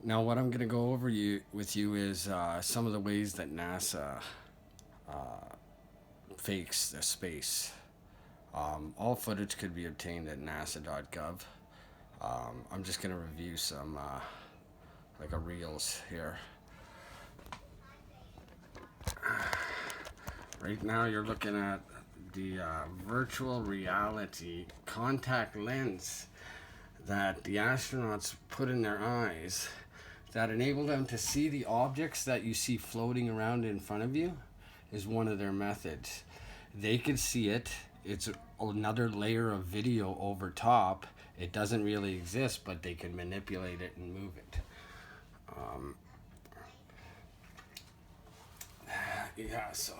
Now, what I'm going to go over with you is some of the ways that NASA fakes the space. All footage could be obtained at nasa.gov. I'm just going to review some like a reels here. Right now, you're looking at the virtual reality contact lens that the astronauts put in their eyes that enable them to see the objects that you see floating around in front of you is one of their methods. They can see it. It's another layer of video over top. It doesn't really exist, but they can manipulate it and move it. Yeah, so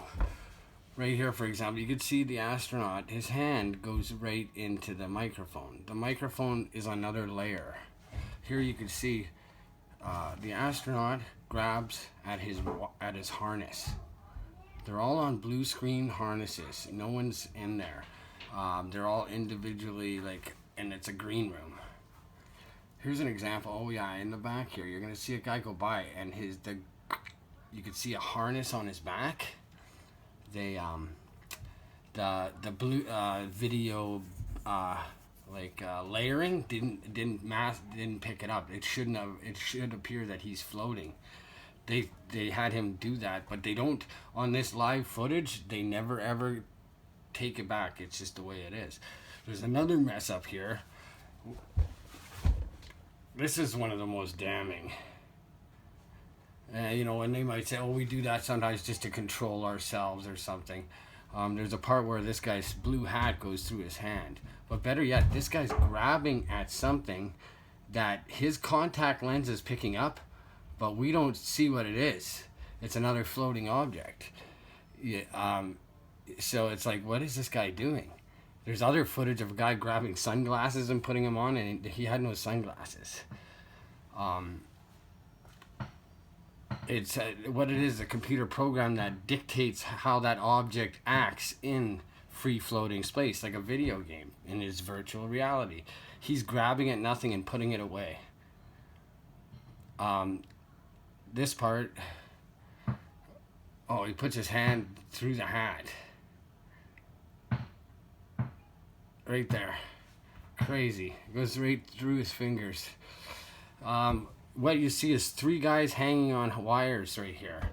right here, for example, you could see the astronaut, his hand goes right into the microphone. The microphone is another layer. Here you can see the astronaut grabs at his harness. They're all on blue screen harnesses. No one's in there. They're all individually and it's a green room. Here's an example. Oh yeah, in the back here, you're gonna see a guy go by, and you can see a harness on his back. They the blue video layering didn't pick it up. It shouldn't have. It should appear that he's floating. They had him do that, but they don't on this live footage. They never ever take it back. It's just the way it is. There's another mess up here. This is one of the most damning. And they might say, "Oh, we do that sometimes just to control ourselves or something." There's a part where this guy's blue hat goes through his hand, but better yet, this guy's grabbing at something that his contact lens is picking up, but we don't see what it is. It's another floating object. Yeah, so it's like, what is this guy doing? There's other footage of a guy grabbing sunglasses and putting them on, and he had no sunglasses. It's what it is, a computer program that dictates how that object acts in free floating space, like a video game in his virtual reality. He's grabbing at nothing and putting it away. This part, oh, he puts his hand through the hat. Right there. Crazy. It goes right through his fingers. What you see is three guys hanging on wires right here.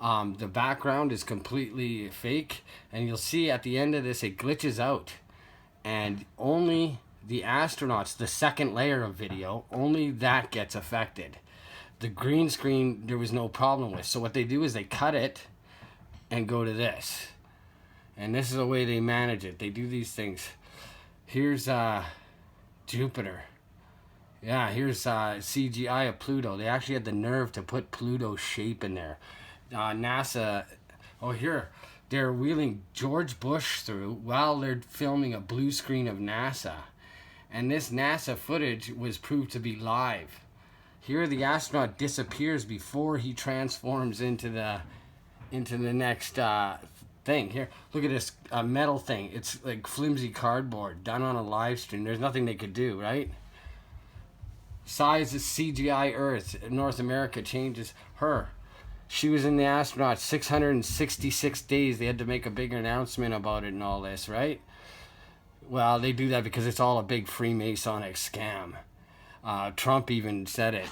The background is completely fake, and you'll see at the end of this it glitches out, and only the astronauts, the second layer of video, only that gets affected. The green screen there was no problem with. So what they do is they cut it and go to this, and this is the way they manage it. They do these things. Here's Jupiter. Yeah, here's CGI of Pluto. They actually had the nerve to put Pluto's shape in there. NASA, oh here, they're wheeling George Bush through while they're filming a blue screen of NASA. And this NASA footage was proved to be live. Here the astronaut disappears before he transforms into the next thing. Here, look at this metal thing. It's like flimsy cardboard done on a live stream. There's nothing they could do, right? Size of CGI Earth. North America changes her. She was in the astronaut 666 days. They had to make a big announcement about it and all this, right? Well, they do that because it's all a big Freemasonic scam. Trump even said it.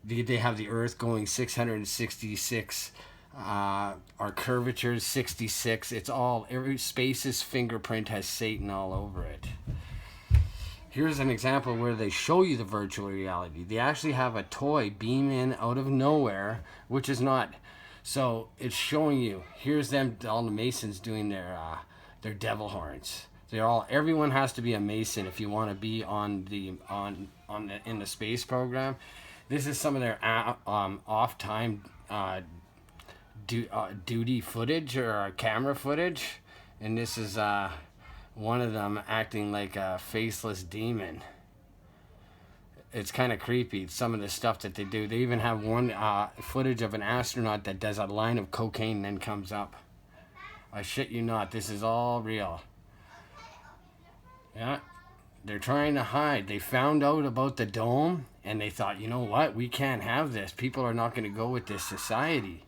They have the Earth going 666. Our curvature is 66. It's all, every space's fingerprint has Satan all over it. Here's an example where they show you the virtual reality. They actually have a toy beam in out of nowhere, which is not. So it's showing you. Here's them, all the Masons doing their devil horns. Everyone has to be a Mason if you want to be in the space program. This is some of their off time duty footage or camera footage, and this is one of them acting like a faceless demon. It's kind of creepy, some of the stuff that they do. They even have one footage of an astronaut that does a line of cocaine and then comes up. I shit you not, this is all real. Yeah, they're trying to hide. They found out about the dome And they thought, you know what? We can't have this. People are not going to go with this society.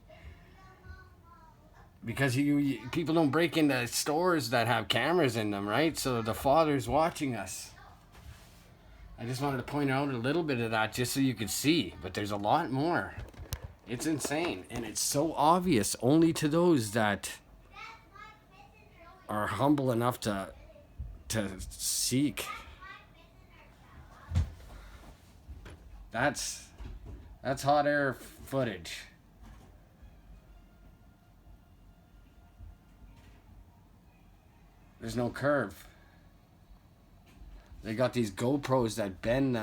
Because people don't break into stores that have cameras in them, right? So the father's watching us. I just wanted to point out a little bit of that just so you could see. But there's a lot more. It's insane. And it's so obvious only to those that are humble enough to seek. That's hot air footage. There's no curve. They got these GoPros that bend